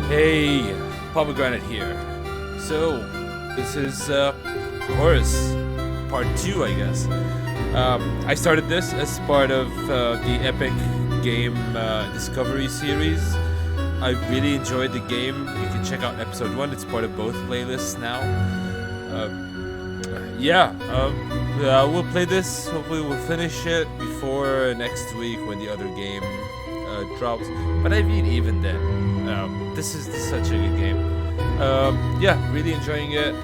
Hey, Pomegranate here. So, this is Horace, part 2, I guess. I started this as part of the Epic Game Discovery series. I really enjoyed the game. You can check out episode 1, it's part of both playlists now. We'll play this. Hopefully, we'll finish it before next week when the other game drops. But I mean, even then, this is such a good game. Really enjoying it.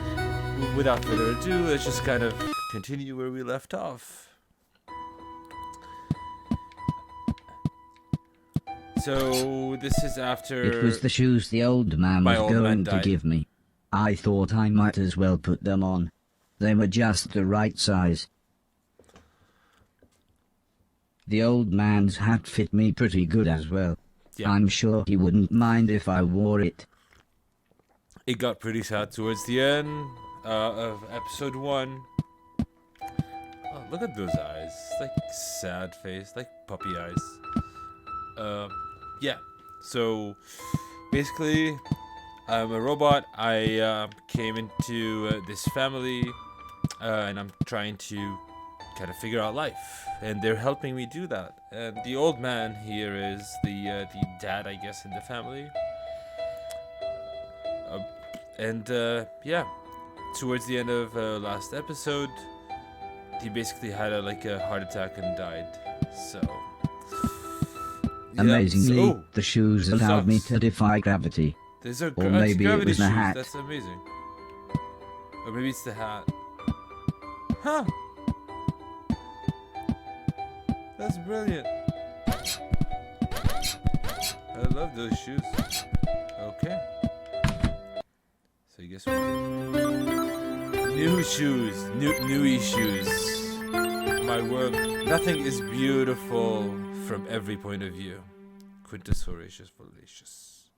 Without further ado, let's just kind of continue where we left off. So this is after It was the shoes the old man was going to give me. I thought I might as well put them on. They were just the right size. The old man's hat fit me pretty good as well. Yeah. I'm sure he wouldn't mind if I wore it. It got pretty sad towards the end of episode 1. Oh, look at those eyes. Like sad face, like puppy eyes. So basically, I'm a robot. I came into this family, and I'm trying to kind of figure out life, and they're helping me do that. And the old man here is the dad, I guess, in the family. Towards the end of last episode, he basically had a heart attack and died. So. Amazingly, the shoes allowed me to defy gravity. Or maybe it was the hat. That's amazing. Or maybe it's the hat. Huh. That's brilliant. I love those shoes. Okay. So you guess what? New shoes. Newy shoes. My world. Nothing is beautiful from every point of view. Quintus Horatius Fallacious.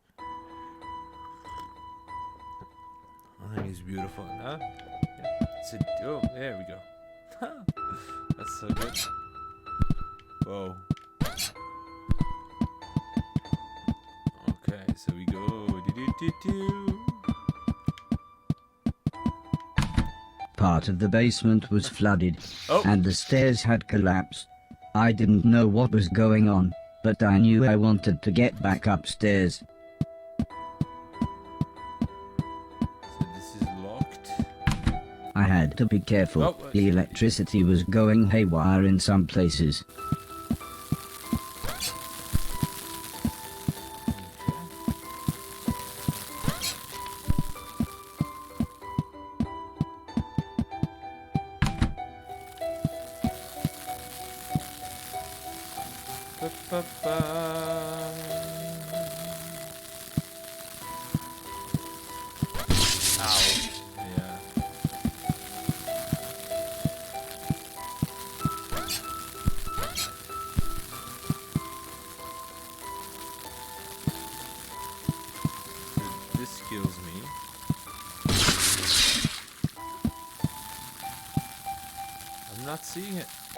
Nothing is beautiful, huh? Yeah. There we go. That's so good. Whoa. Okay, so we go. Part of the basement was flooded, and the stairs had collapsed. I didn't know what was going on, but I knew I wanted to get back upstairs. So this is locked. I had to be careful. The electricity was going haywire in some places.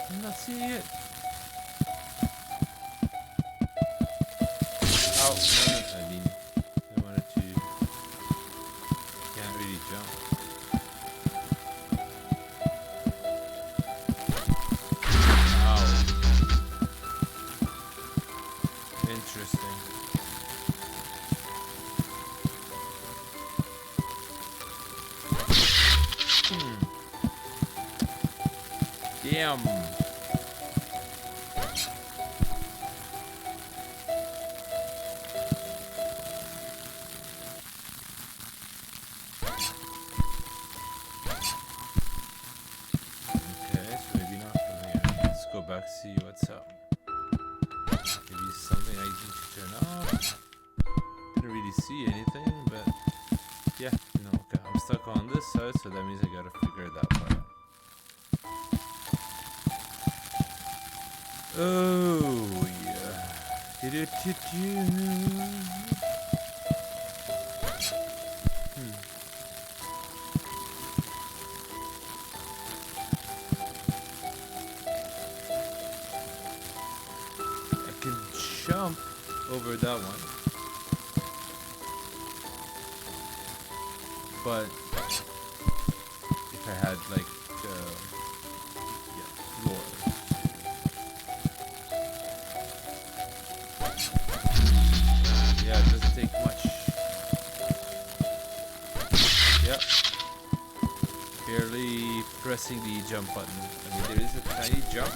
I'm not seeing it. Oh, no, I mean, I wanted to. Can't really jump. Ow. Interesting. Damn. See what's up. Maybe something I need to turn off. Didn't really see anything, but yeah, no, okay. I'm stuck on this side, so that means I gotta figure that part out. Oh yeah. Jump over that one. But if I had like lore. Yeah, it doesn't take much. Yep. Barely pressing the jump button. I mean, there is a tiny jump.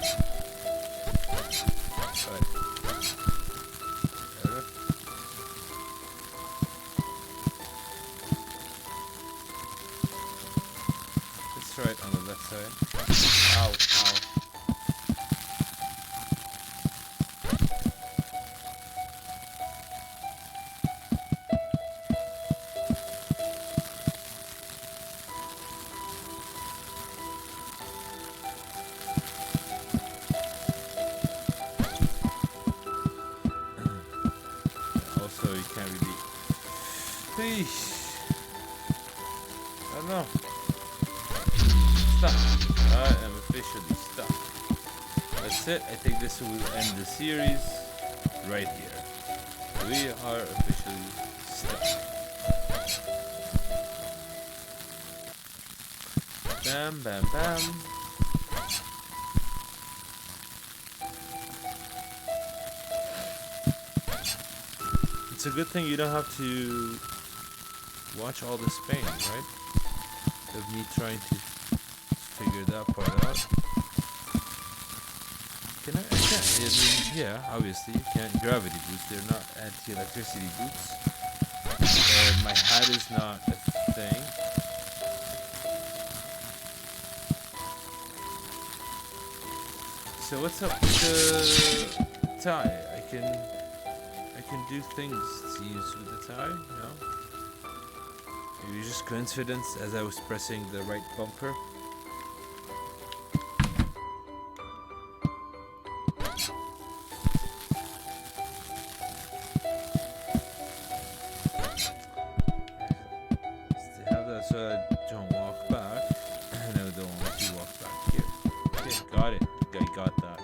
But let's try it on the left side. Ow, ow. Also, you can't really. Please. I don't know. Stuck. I am officially stuck. That's it. I think this will end the series right here. We are officially stuck. Bam, bam, bam. It's a good thing you don't have to watch all this pain, right? Of me trying to figure that part out. Can I can't. I mean, yeah, obviously you can't. Gravity boots, they're not anti-electricity boots. And my hat is not a thing. So what's up with the tie? I can do things, it seems, with the tie, you know? Maybe just coincidence as I was pressing the right bumper. Just to have that so I don't walk back. And I don't want to walk back here. Okay, got it. I got that.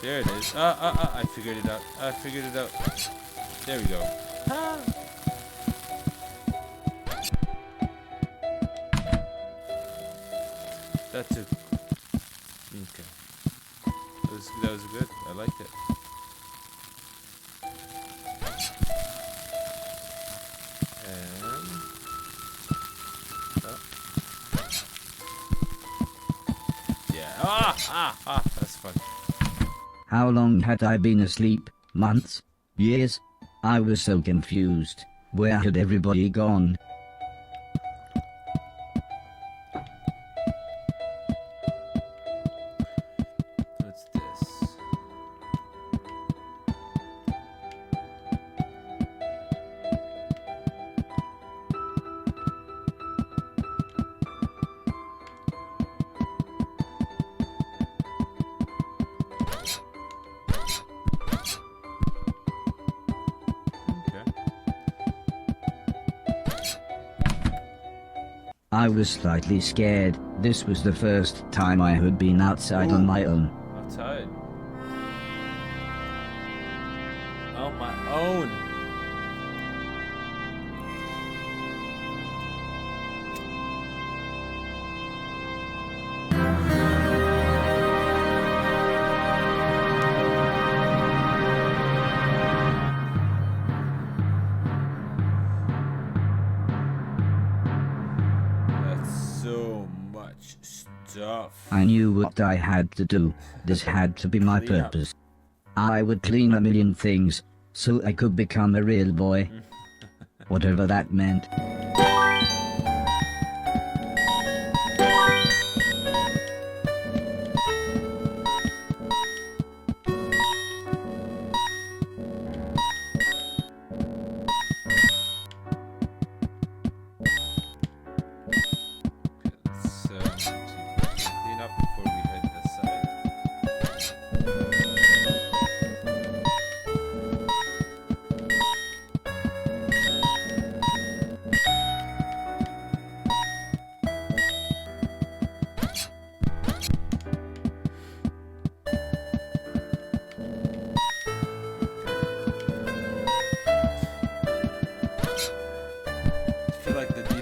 There it is. I figured it out. I figured it out. There we go. Ah. That took. Okay. That was good. I liked it. And. Yeah. That's fun. How long had I been asleep? Months? Years? I was so confused. Where had everybody gone? What's this? I was slightly scared. This was the first time I had been outside on my own. Outside? On my own? I knew what I had to do. This had to be my purpose. I would clean a million things, so I could become a real boy. Whatever that meant.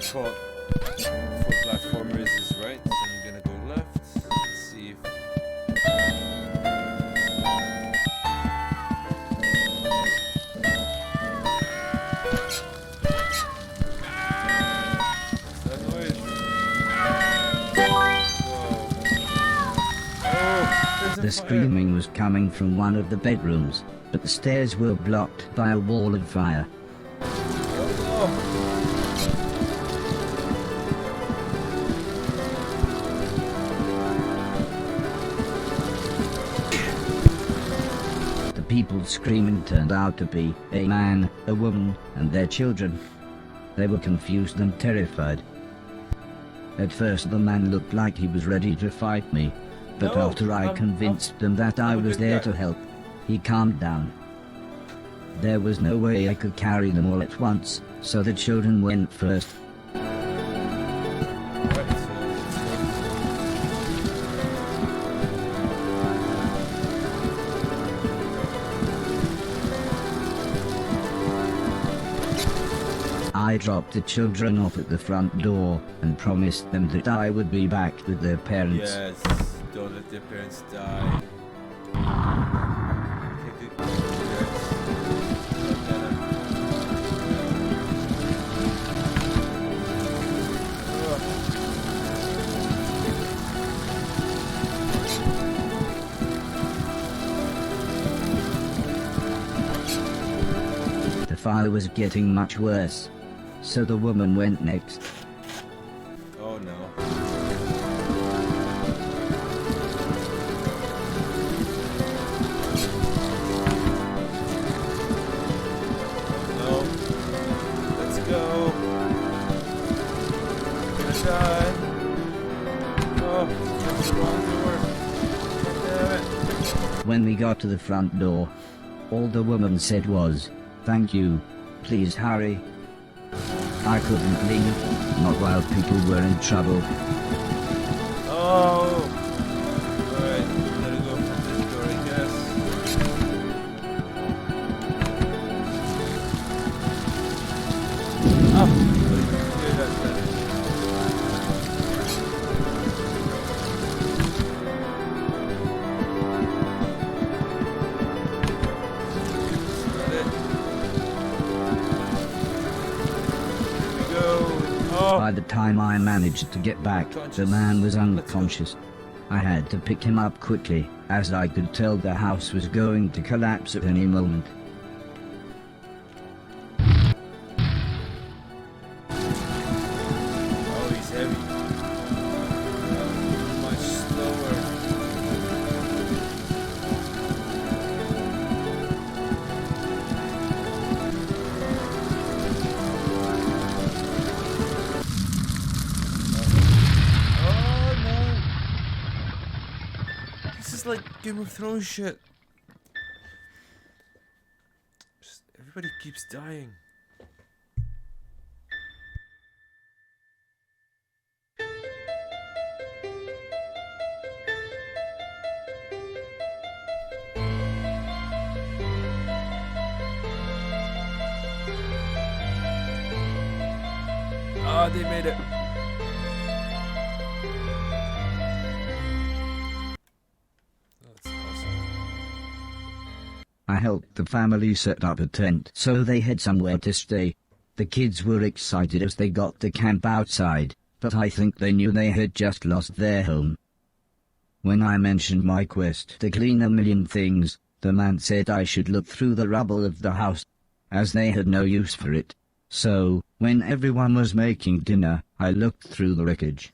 default for platformers is right, so I'm gonna go left. Let's see if... What's that noise? Whoa. Oh, there's a The fire. screaming was coming from one of the bedrooms, but the stairs were blocked by a wall of fire. Oh, The people screaming turned out to be a man, a woman, and their children. They were confused and terrified. At first the man looked like he was ready to fight me, but No, after I convinced them that I I'm a was good there guy. to help, he calmed down. There was no way I could carry them all at once, so the children went first. right, so let's I dropped the children off at the front door and promised them that I would be back with their parents. Yes, don't let their parents die. Okay, good. The fire was getting much worse, so the woman went next. Oh no. No. Let's go. I'm gonna die. Oh, that's the wrong door. Damn it. When we got to the front door, all the woman said was, "Thank you, please hurry." I couldn't leave, not while people were in trouble. Oh. Alright, gotta go from this door, I guess. Oh, clear that better. That's it. Here we go. Oh. By the time I managed to get back, the man was unconscious. I had to pick him up quickly, as I could tell the house was going to collapse at any moment. Oh, he's heavy. Much slower. Oh no! This is like Game of Thrones shit. Just everybody keeps dying. Oh, they made it. That's awesome. I helped the family set up a tent so they had somewhere to stay. The kids were excited as they got to camp outside, but I think they knew they had just lost their home. When I mentioned my quest to clean a million things, the man said I should look through the rubble of the house, as they had no use for it. So, when everyone was making dinner, I looked through the wreckage.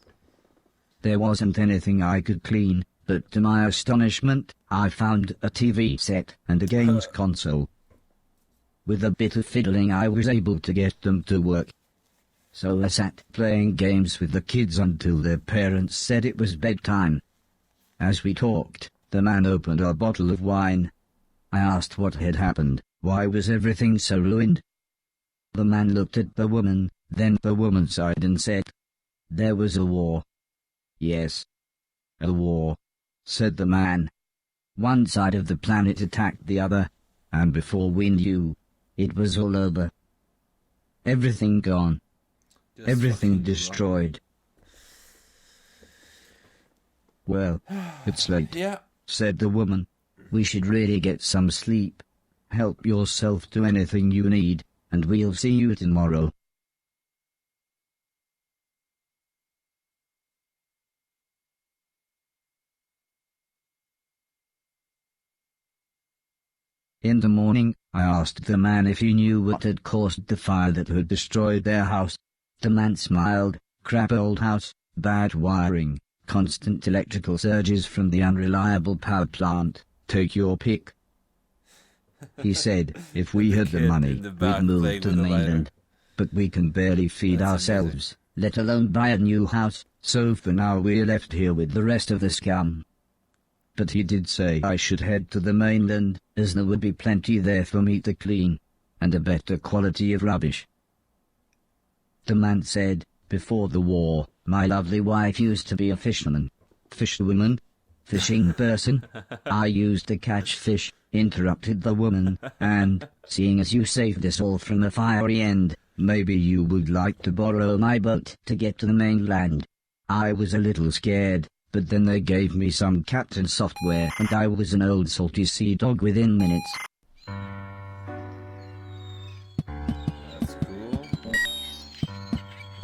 There wasn't anything I could clean, but to my astonishment, I found a TV set and a games console. With a bit of fiddling I was able to get them to work. So I sat playing games with the kids until their parents said it was bedtime. As we talked, the man opened a bottle of wine. I asked what had happened, why was everything so ruined? The man looked at the woman, then the woman sighed and said, "There was a war." "Yes, a war," said the man. One side of the planet attacked the other, and before we knew, it was all over. Everything gone. Just Everything fucking destroyed. Well, it's late, Yeah. said the woman. We should really get some sleep. Help yourself to anything you need, and we'll see you tomorrow. In the morning, I asked the man if he knew what had caused the fire that had destroyed their house. The man smiled. Crap old house, bad wiring, constant electrical surges from the unreliable power plant. Take your pick. He said, if we had the kid money, in the we'd back move playing to with the a lighter. mainland. But we can barely feed That's ourselves, let alone buy a new house, so for now we're left here with the rest of the scum. But he did say I should head to the mainland, as there would be plenty there for me to clean, and a better quality of rubbish. The man said, before the war, my lovely wife used to be a fisherman. Fisherwoman? Fishing person? I used to catch fish, interrupted the woman, and, seeing as you saved us all from the fiery end, maybe you would like to borrow my boat to get to the mainland. I was a little scared, but then they gave me some captain software and I was an old salty sea dog within minutes. That's cool.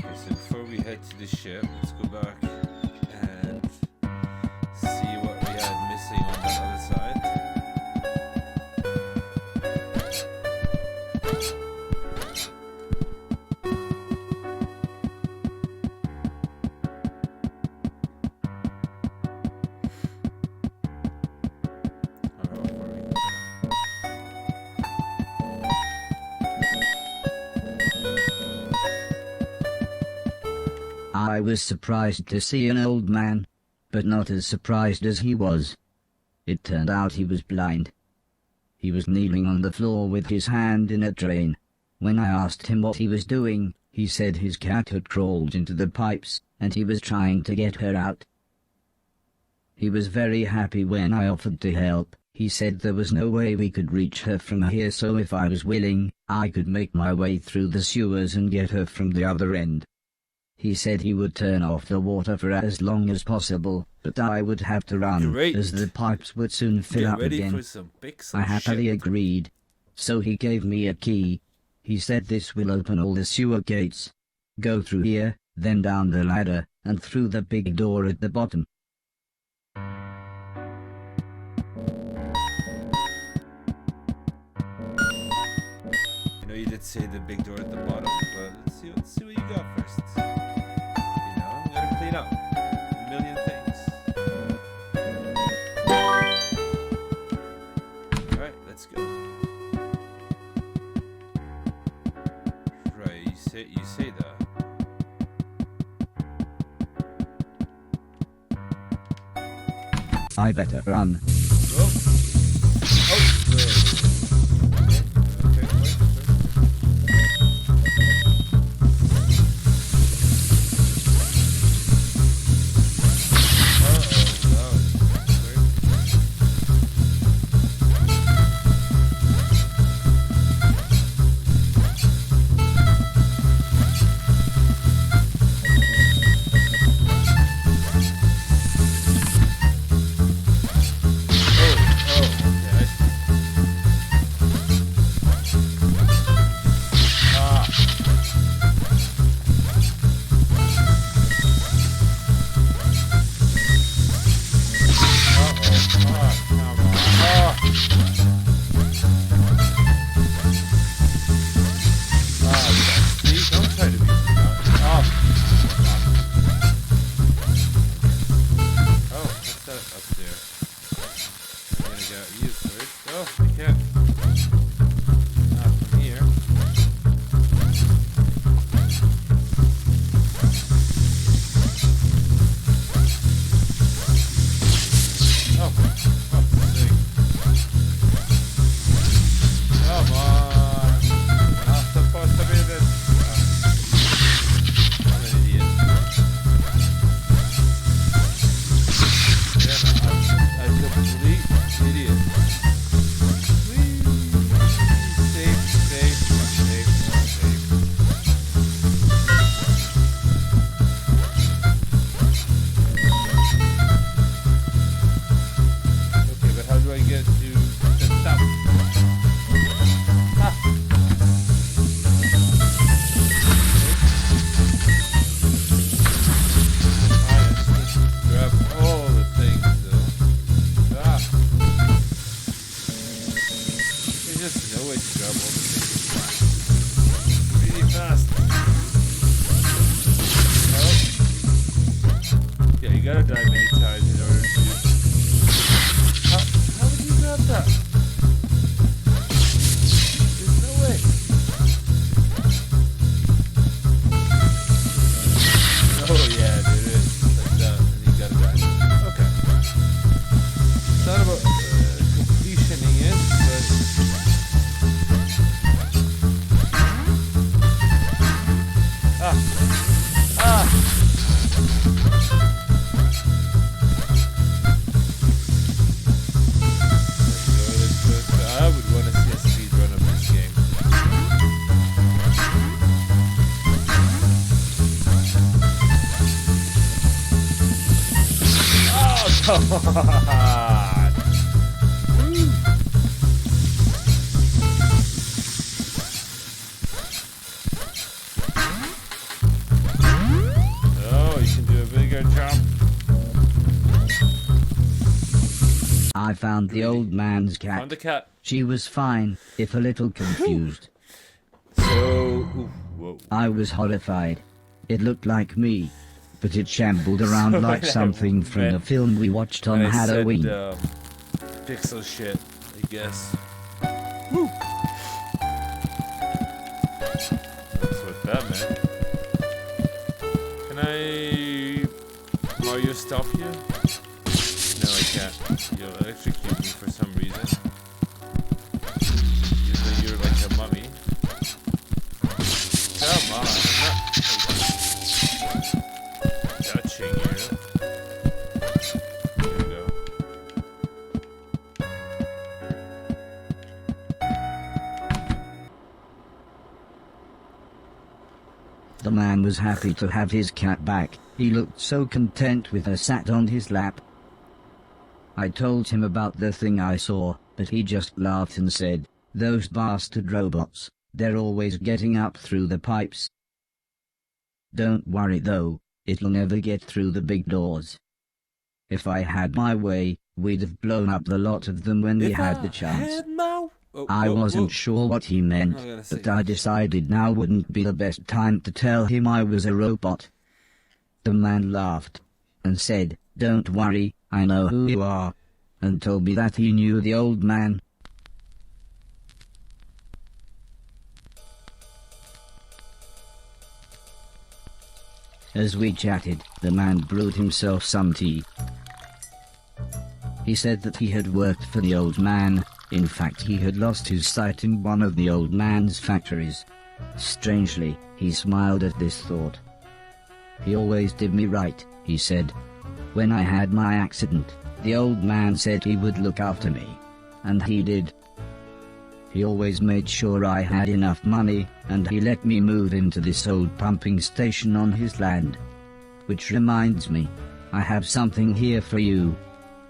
Okay, so before we head to the ship, let's go back and see what we had missing on the other side. I was surprised to see an old man, but not as surprised as he was. It turned out he was blind. He was kneeling on the floor with his hand in a drain. When I asked him what he was doing, he said his cat had crawled into the pipes, and he was trying to get her out. He was very happy when I offered to help. He said there was no way we could reach her from here, so if I was willing, I could make my way through the sewers and get her from the other end. He said he would turn off the water for as long as possible, but I would have to run, Great. as the pipes would soon fill Get up ready again. for some I happily shit. agreed. So he gave me a key. He said this will open all the sewer gates. Go through here, then down the ladder, and through the big door at the bottom. You know, you did say the big door at the bottom, but let's see what you got first. You know, I'm gonna clean up a million things. Alright, let's go. Right, you say that. I better run. Oh. Oh. Okay, wait. Come on. Oh, you can do a bigger jump. I found the old man's cat. Found the cat. She was fine, if a little confused. So, ooh, whoa. I was horrified. It looked like me, but it shambled around like something from the film we watched on And I Halloween. said, pixel shit, I guess. Woo! That's what that meant. Can I Mario stop you? No, I can't. You'll electrocute me for some reason. Even though you're like a mummy. Come on, I'm not touching you. There we go. The man was happy to have his cat back. He looked so content with her sat on his lap. I told him about the thing I saw, but he just laughed and said, "Those bastard robots, they're always getting up through the pipes. Don't worry though, it'll never get through the big doors. If I had my way, we'd have blown up the lot of them when we had the chance." I wasn't sure what he meant, but I decided now wouldn't be the best time to tell him I was a robot. The man laughed and said, "Don't worry, I know who you are," and told me that he knew the old man. As we chatted, the man brewed himself some tea. He said that he had worked for the old man. In fact, he had lost his sight in one of the old man's factories. Strangely, he smiled at this thought. "He always did me right," he said. "When I had my accident, the old man said he would look after me. And he did. He always made sure I had enough money, and he let me move into this old pumping station on his land. Which reminds me, I have something here for you."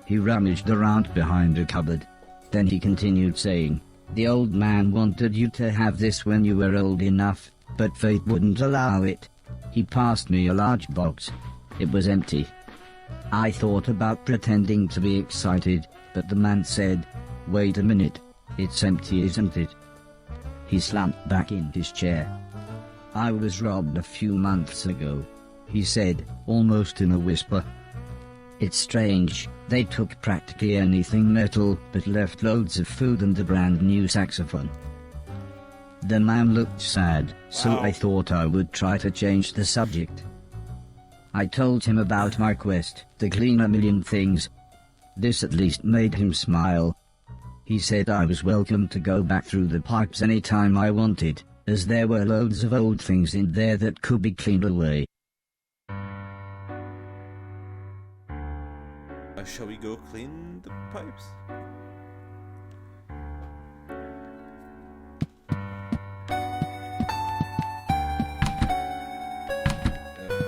He rummaged around behind a cupboard. Then he continued saying, "The old man wanted you to have this when you were old enough, but fate wouldn't allow it." He passed me a large box. It was empty. I thought about pretending to be excited, but the man said, "Wait a minute, it's empty, isn't it?" He slumped back in his chair. "I was robbed a few months ago," he said, almost in a whisper. "It's strange, they took practically anything metal, but left loads of food and a brand new saxophone." The man looked sad, so I thought I would try to change the subject. I told him about my quest to clean a million things. This at least made him smile. He said I was welcome to go back through the pipes any time I wanted, as there were loads of old things in there that could be cleaned away. Shall we go clean the pipes?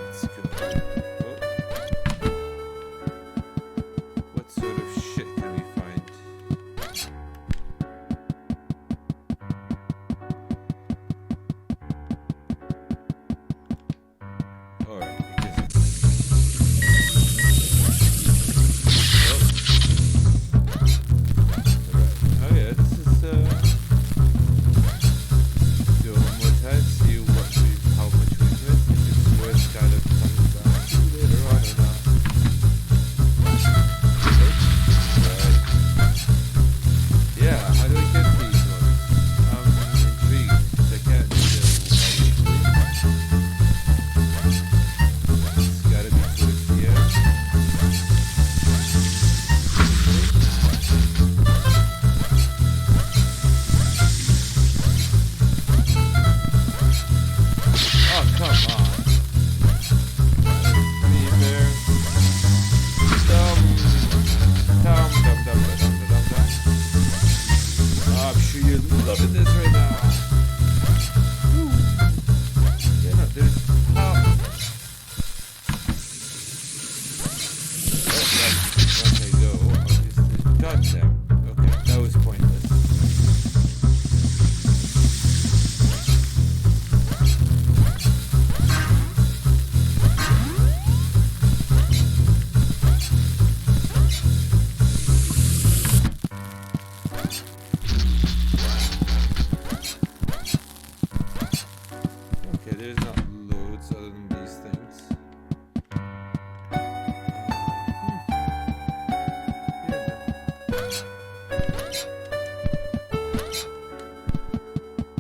Let's go. Oh. What sort of shit can we find? Alright, because Okay, there's not loads other than these things.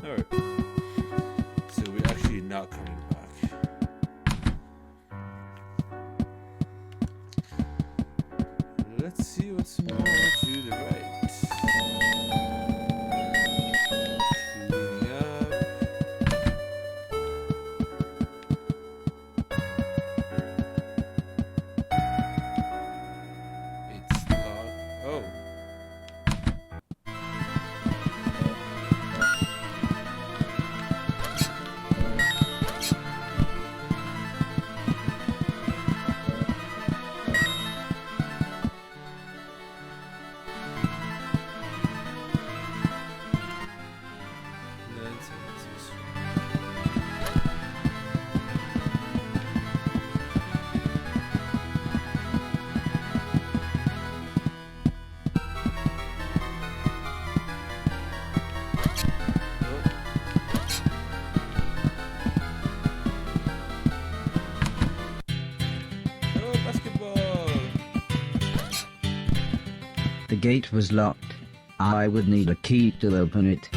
Alright. So we're actually not coming back. Let's see what's more to the right. Cleaning up. It's locked. Oh. Oh, basketball! The gate was locked. I would need a key to open it. Oh,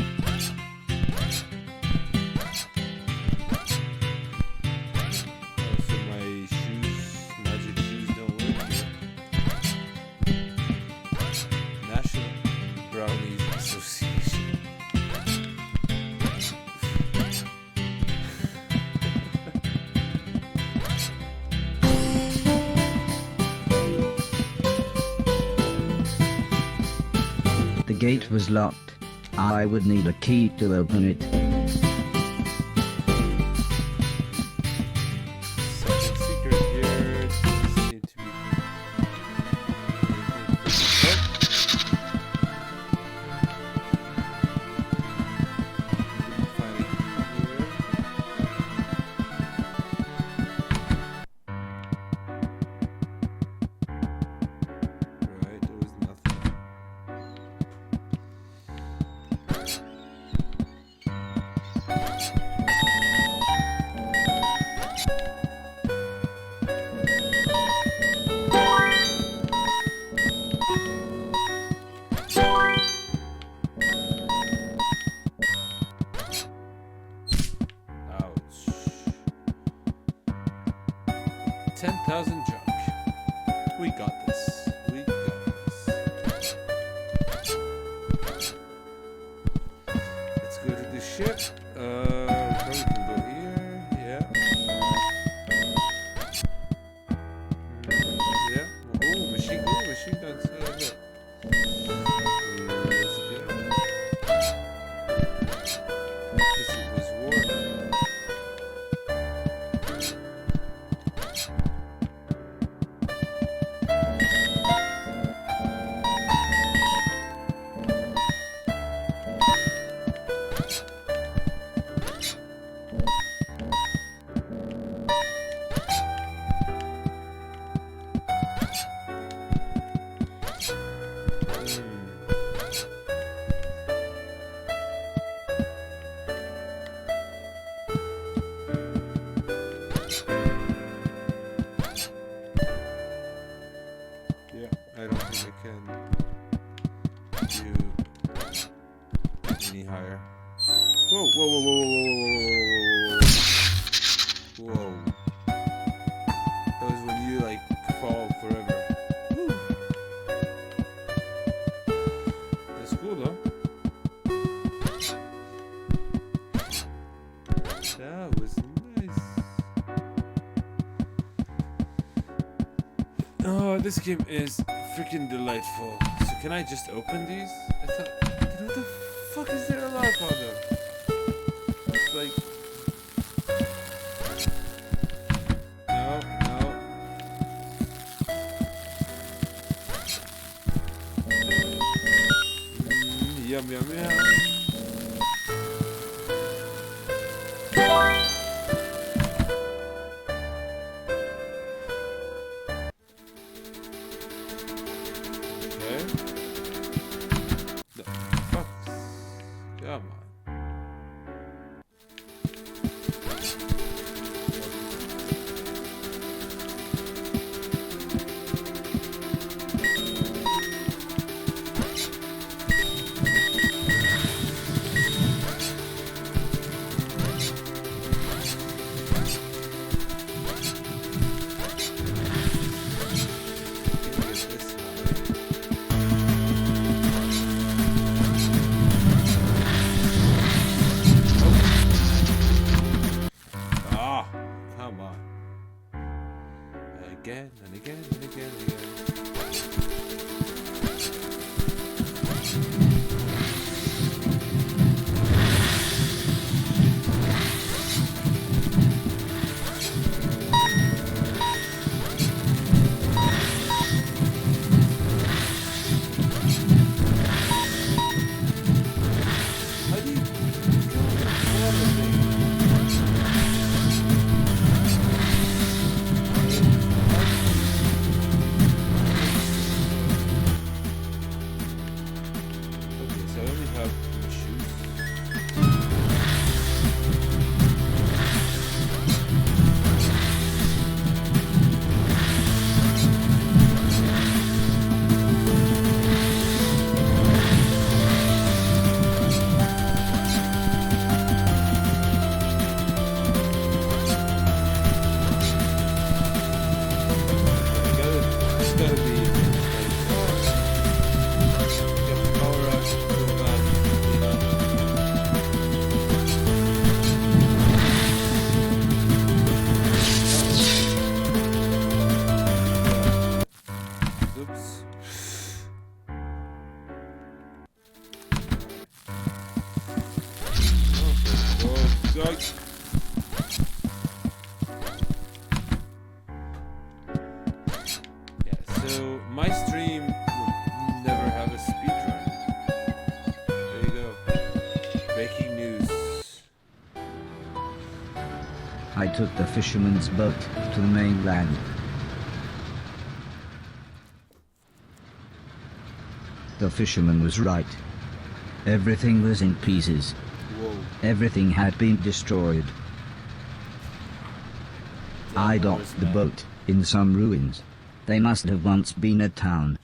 so my shoes, magic shoes don't work here. National Brownies Association. The gate was locked. I would need a key to open it. Second secret here doesn't seem to be. Didn't find a key here. Right, there was nothing. Ouch. 10,000 junk. We got this. We got this. Let's go to the ship. Probably can go here. Yeah. Yeah. Oh, machine. Oh, machine guns. Let's go. Because it was warm. Yeah, I don't think I can do any higher. Whoa, whoa, whoa, whoa, whoa, whoa, whoa, whoa, whoa, whoa. That was when you like fall forever. Woo. That's cool though. That was nice. Oh, this game is freaking delightful. So can I just open these? I thought, what the fuck is there a lock on them? It's like, no, no. Yum, yum, yum. Okay. The fuck? Come on. Again and again and again and again. How do you kill the thing? I only have shoes. It's gotta be power up so bad, you know. Oops. Oh, God. Yeah, so my stream would never have a speedrun. There you go. Breaking news. I took the fisherman's boat to the mainland. The fisherman was right. Everything was in pieces. Whoa. Everything had been destroyed. I docked the boat in some ruins. They must have once been a town.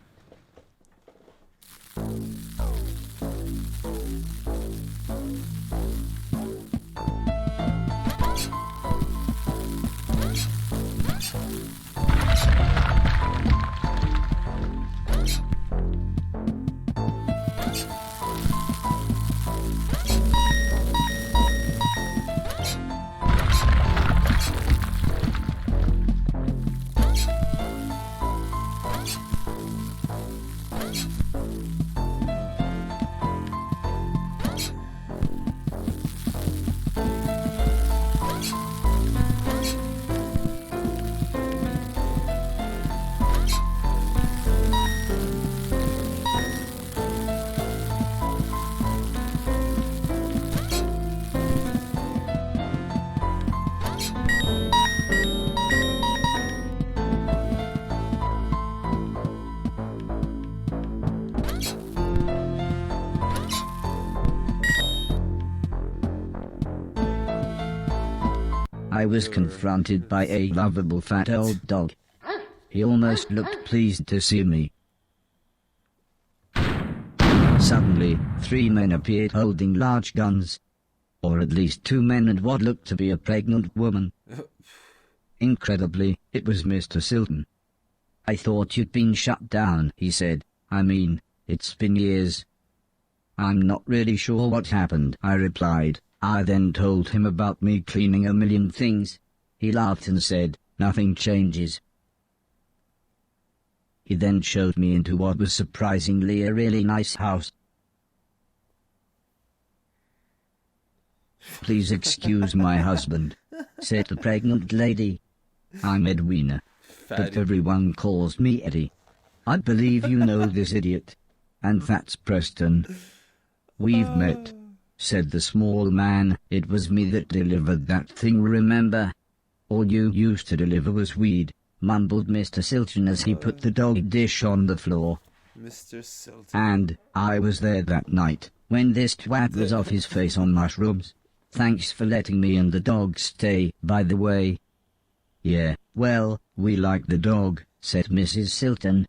I was confronted by a lovable fat old dog. He almost looked pleased to see me. Suddenly, 3 men appeared holding large guns. Or at least 2 men and what looked to be a pregnant woman. Incredibly, it was Mr. Silton. "I thought you'd been shut down," he said. "I mean, it's been years." "I'm not really sure what happened," I replied. I then told him about me cleaning a million things. He laughed and said, "Nothing changes." He then showed me into what was surprisingly a really nice house. "Please excuse my husband," said the pregnant lady. "I'm Edwina, but everyone calls me Eddie. I believe you know this idiot. And that's Preston. We've met," said the small man. "It was me that delivered that thing, remember? All you used to deliver was weed," mumbled Mr. Silton as he put the dog dish on the floor. Mr. Silton. "And I was there that night, when this twat was off his face on mushrooms. Thanks for letting me and the dog stay, by the way. Yeah, well, we like the dog, said Mrs. Silton.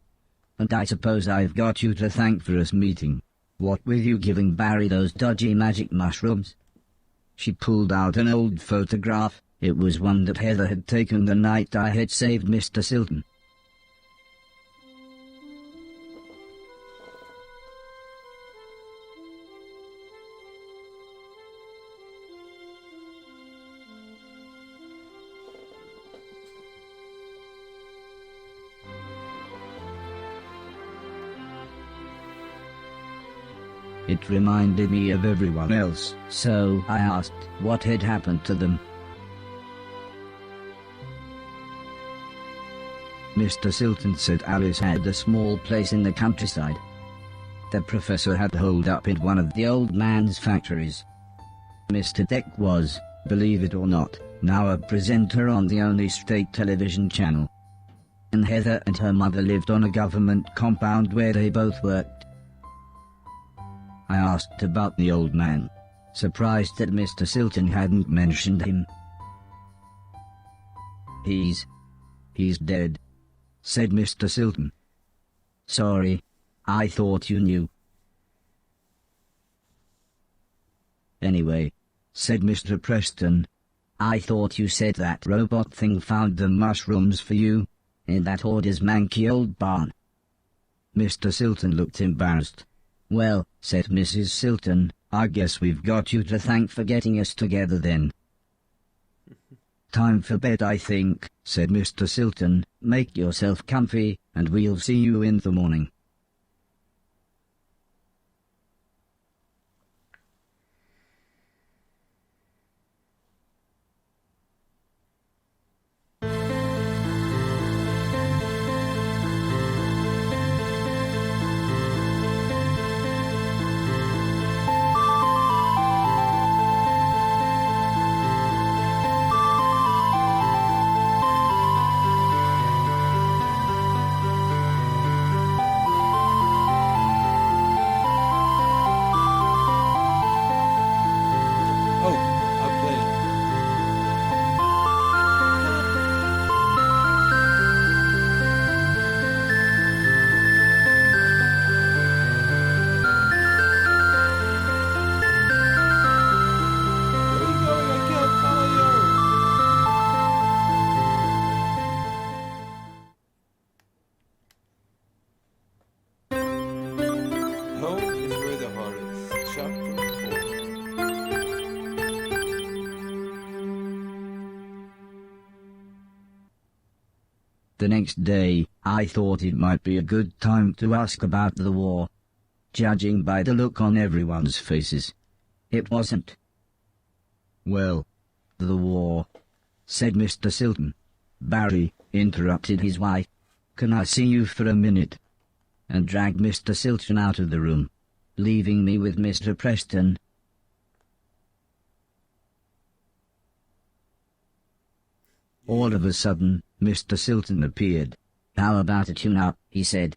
And I suppose I've got you to thank for us meeting. What were you giving Barry those dodgy magic mushrooms? She pulled out an old photograph. It was one that Heather had taken the night I had saved Mr. Silton. It reminded me of everyone else, so I asked what had happened to them. Mr. Silton said Alice had a small place in the countryside. The professor had holed up in one of the old man's factories. Mr. Deck was, believe it or not, now a presenter on the only state television channel. And Heather and her mother lived on a government compound where they both worked. I asked about the old man, surprised that Mr. Silton hadn't mentioned him. He's dead, said Mr. Silton. Sorry, I thought you knew. Anyway, said Mr. Preston, I thought you said that robot thing found the mushrooms for you, in that hoarder's manky old barn. Mr. Silton looked embarrassed. Well, said Mrs. Silton, I guess we've got you to thank for getting us together then. Time for bed, I think, said Mr. Silton. Make yourself comfy, and we'll see you in the morning. Home is where the heart is. Chapter 4. The next day, I thought it might be a good time to ask about the war. Judging by the look on everyone's faces, it wasn't. Well, the war, said Mr. Silton. Barry interrupted his wife. Can I see you for a minute? And dragged Mr. Silton out of the room, leaving me with Mr. Preston. All of a sudden, Mr. Silton appeared. How about a tune-up, he said.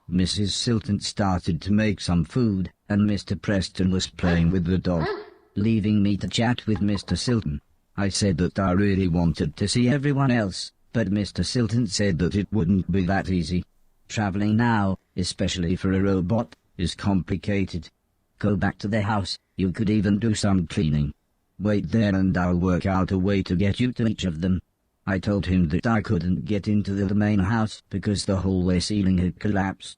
Mrs. Silton started to make some food, and Mr. Preston was playing with the dog, leaving me to chat with Mr. Silton. I said that I really wanted to see everyone else, but Mr. Silton said that it wouldn't be that easy. Traveling now, especially for a robot, is complicated. Go back to the house, you could even do some cleaning. Wait there and I'll work out a way to get you to each of them. I told him that I couldn't get into the main house because the hallway ceiling had collapsed.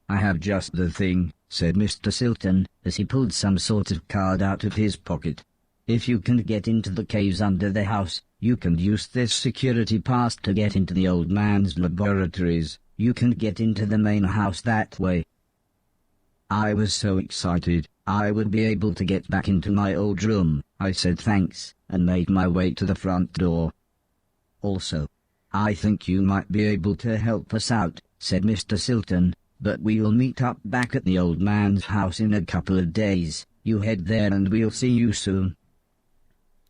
I have just the thing, said Mr. Silton, as he pulled some sort of card out of his pocket. If you can get into the caves under the house, you can use this security pass to get into the old man's laboratories. You can get into the main house that way. I was so excited, I would be able to get back into my old room. I said thanks, and made my way to the front door. Also, I think you might be able to help us out, said Mr. Silton, but we'll meet up back at the old man's house in a couple of days. You head there and we'll see you soon.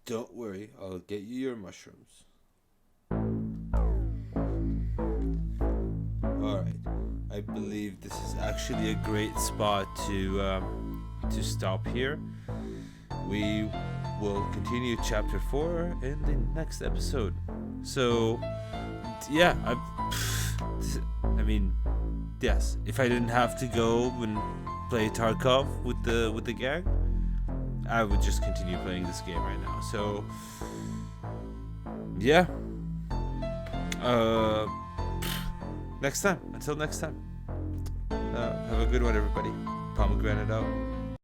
Don't worry, I'll get you your mushrooms. Alright, I believe this is actually a great spot to stop here. we will continue chapter 4 in the next episode. So, yeah, I mean, yes, if I didn't have to go and play Tarkov with the gang, I would just continue playing this game right now. So, yeah. Next time. Until next time. Have a good one, everybody. Pomegranate out.